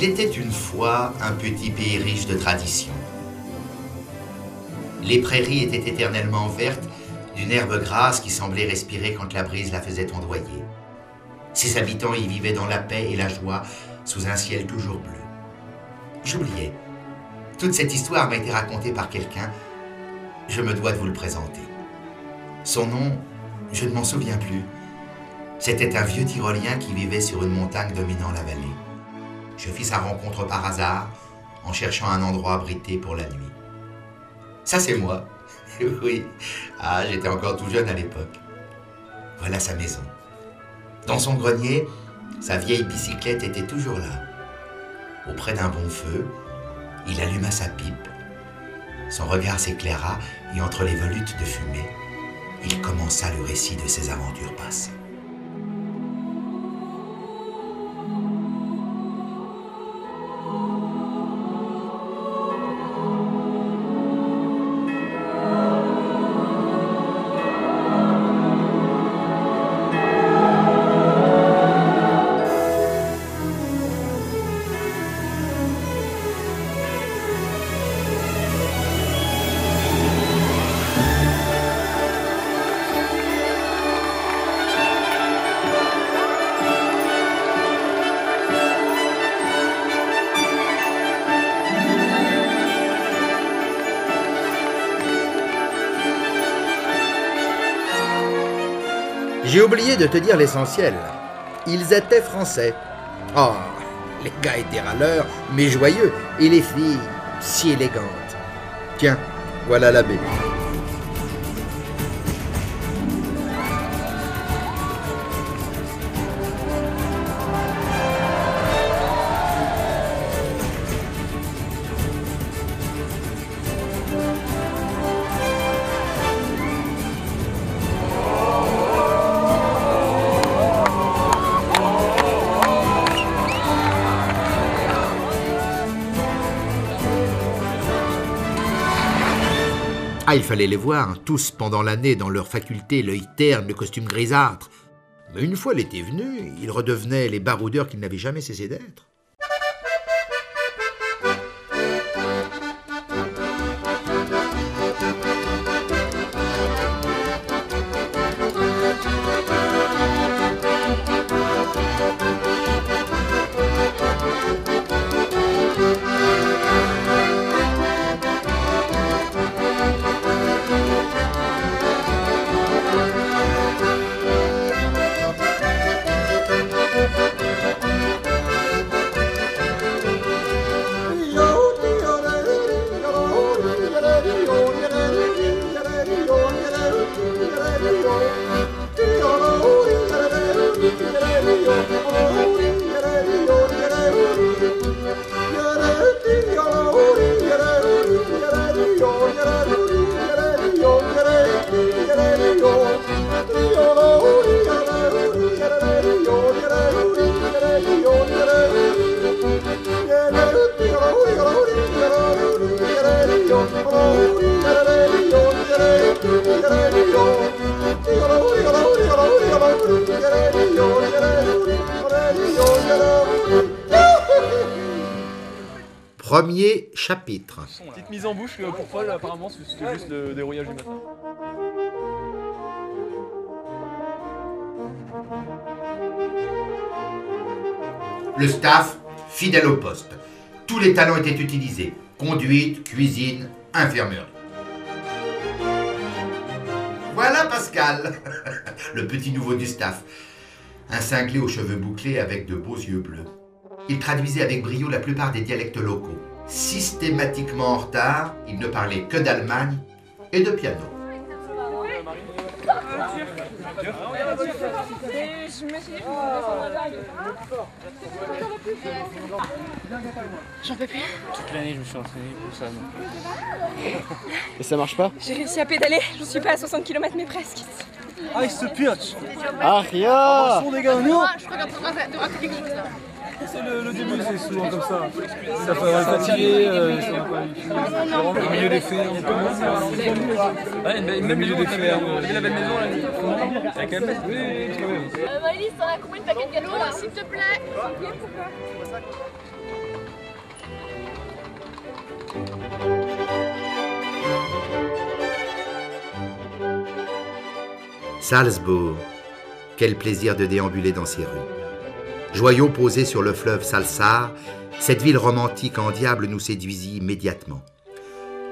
Il était une fois un petit pays riche de traditions. Les prairies étaient éternellement vertes, d'une herbe grasse qui semblait respirer quand la brise la faisait ondoyer. Ses habitants y vivaient dans la paix et la joie, sous un ciel toujours bleu. J'oubliais. Toute cette histoire m'a été racontée par quelqu'un. Je me dois de vous le présenter. Son nom, je ne m'en souviens plus. C'était un vieux Tyrolien qui vivait sur une montagne dominant la vallée. Je fis sa rencontre par hasard, en cherchant un endroit abrité pour la nuit. Ça, c'est moi. Oui. Ah, j'étais encore tout jeune à l'époque. Voilà sa maison. Dans son grenier, sa vieille bicyclette était toujours là. Auprès d'un bon feu, il alluma sa pipe. Son regard s'éclaira et entre les volutes de fumée, il commença le récit de ses aventures passées. J'ai oublié de te dire l'essentiel. Ils étaient français. Oh, les gars étaient râleurs, mais joyeux, et les filles si élégantes. Tiens, voilà la baie. Ah, il fallait les voir, tous pendant l'année dans leur faculté, l'œil terne, le costume grisâtre. Mais une fois l'été venu, ils redevenaient les baroudeurs qu'ils n'avaient jamais cessé d'être. Premier chapitre. Petite mise en bouche pour Paul, apparemment, c'était juste le dérouillage du matin. Le staff, fidèle au poste. Tous les talents étaient utilisés. Conduite, cuisine, infirmerie. Voilà Pascal, le petit nouveau du staff. Un cinglé aux cheveux bouclés avec de beaux yeux bleus. Il traduisait avec brio la plupart des dialectes locaux. Systématiquement en retard, il ne parlait que d'Allemagne et de piano. J'en peux plus. Toute l'année, je me suis entraîné pour ça. Et ça marche pas? J'ai réussi à pédaler, je suis pas à 60 km mais presque. Ah, il se pioche. Ah, rien! Bon, les gars, nous. Je crois qu'on est en train de rater quelque chose là. C'est le début, c'est souvent comme ça. Ça fait fatiguer, au milieu des fermes. Ouais, même milieu des fermes. Vous avez la belle maison là? La cabane? Oui, quand même. Maëlys, t'en as combien de paquets de gâteaux là, s'il te plaît? Salzbourg, quel plaisir de déambuler dans ces rues. Joyaux posés sur le fleuve Salsar, cette ville romantique en diable nous séduisit immédiatement.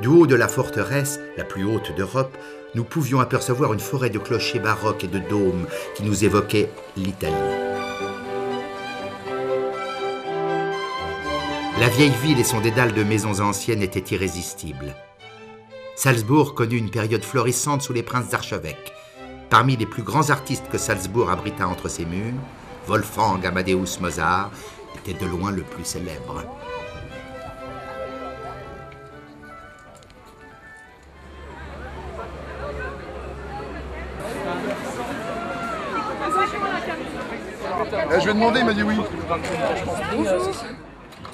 Du haut de la forteresse, la plus haute d'Europe, nous pouvions apercevoir une forêt de clochers baroques et de dômes qui nous évoquait l'Italie. La vieille ville et son dédale de maisons anciennes étaient irrésistibles. Salzbourg connut une période florissante sous les princes archevêques. Parmi les plus grands artistes que Salzbourg abrita entre ses murs, Wolfgang Amadeus Mozart était de loin le plus célèbre. Je vais demander, il m'a dit oui. Bonjour.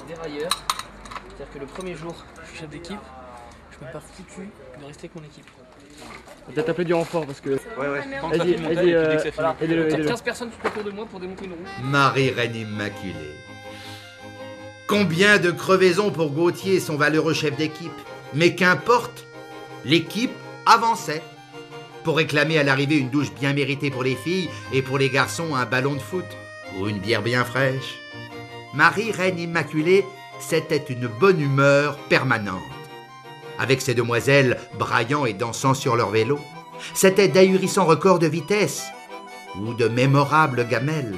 Dérailleur, c'est-à-dire que le premier jour, je suis chef d'équipe, je ne peux pas foutu de rester avec mon équipe. On va peut-être appeler du renfort parce que... Vas-y, 15 personnes tout autour de moi pour démonter une roue. Marie-Reine Immaculée. Combien de crevaisons pour Gauthier, son valeureux chef d'équipe. Mais qu'importe, l'équipe avançait pour réclamer à l'arrivée une douche bien méritée pour les filles et pour les garçons un ballon de foot ou une bière bien fraîche. Marie-Reine Immaculée, c'était une bonne humeur permanente. Avec ces demoiselles braillant et dansant sur leur vélo, c'était d'ahurissants records de vitesse ou de mémorables gamelles.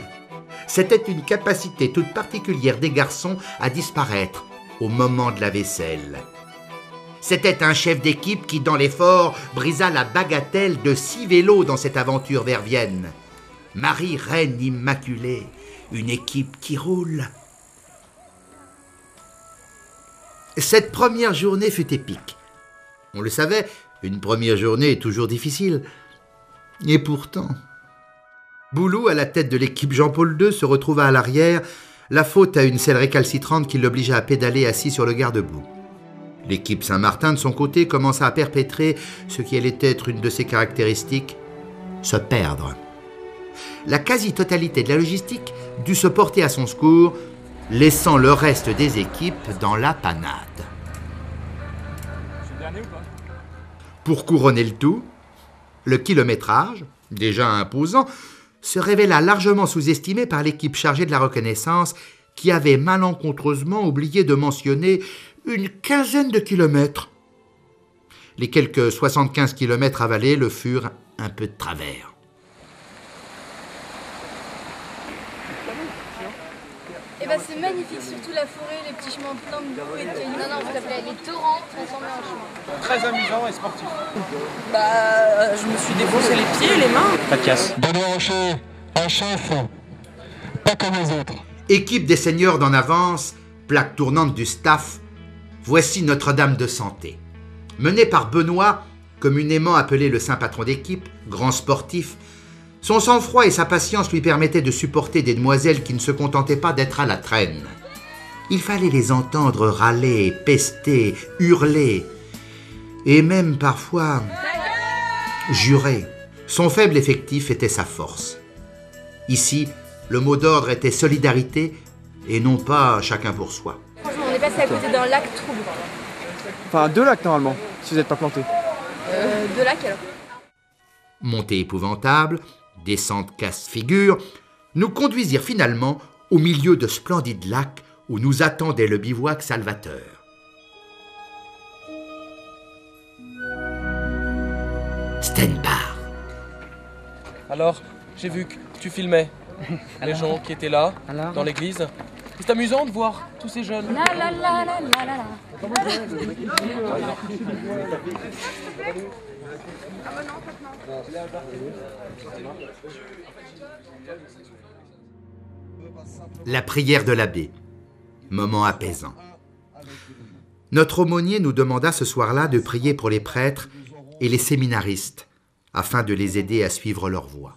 C'était une capacité toute particulière des garçons à disparaître au moment de la vaisselle. C'était un chef d'équipe qui, dans l'effort, brisa la bagatelle de 6 vélos dans cette aventure vers Vienne. Marie-Reine Immaculée, une équipe qui roule. Cette première journée fut épique. On le savait, une première journée est toujours difficile. Et pourtant, Boulou, à la tête de l'équipe Jean-Paul II, se retrouva à l'arrière, la faute à une selle récalcitrante qui l'obligea à pédaler assis sur le garde-boue. L'équipe Saint-Martin, de son côté, commença à perpétrer ce qui allait être une de ses caractéristiques, se perdre. La quasi-totalité de la logistique dut se porter à son secours, laissant le reste des équipes dans la panade. Pour couronner le tout, le kilométrage, déjà imposant, se révéla largement sous-estimé par l'équipe chargée de la reconnaissance qui avait malencontreusement oublié de mentionner une quinzaine de kilomètres. Les quelques 75 kilomètres avalés le furent un peu de travers. Eh ben c'est magnifique, surtout la forêt, les petits chemins pleins de boue et de cailloux. Non, vous l'appelez les torrents transformés en chemin. Très amusant et sportif. Bah, je me suis défoncé les pieds, les mains. Pas de casse. Benoît Rocher, un chef, pas comme les autres. Équipe des seniors d'en avance, plaque tournante du staff, voici Notre-Dame de Santé. Mené par Benoît, communément appelé le saint patron d'équipe, grand sportif, son sang-froid et sa patience lui permettaient de supporter des demoiselles qui ne se contentaient pas d'être à la traîne. Il fallait les entendre râler, pester, hurler, et même parfois jurer. Son faible effectif était sa force. Ici, le mot d'ordre était solidarité et non pas chacun pour soi. Franchement, on est passé à côté d'un lac trouble. Enfin, 2 lacs normalement, si vous n'êtes pas planté. 2 lacs alors. Montée épouvantable, descente casse-figure, nous conduisirent finalement au milieu de splendides lacs où nous attendait le bivouac salvateur. Stenbar. Alors, j'ai vu que tu filmais les gens qui étaient là, dans l'église. C'est amusant de voir tous ces jeunes. La la la la la la la. La prière de l'abbé. Moment apaisant. Notre aumônier nous demanda ce soir-là de prier pour les prêtres et les séminaristes, afin de les aider à suivre leur voie.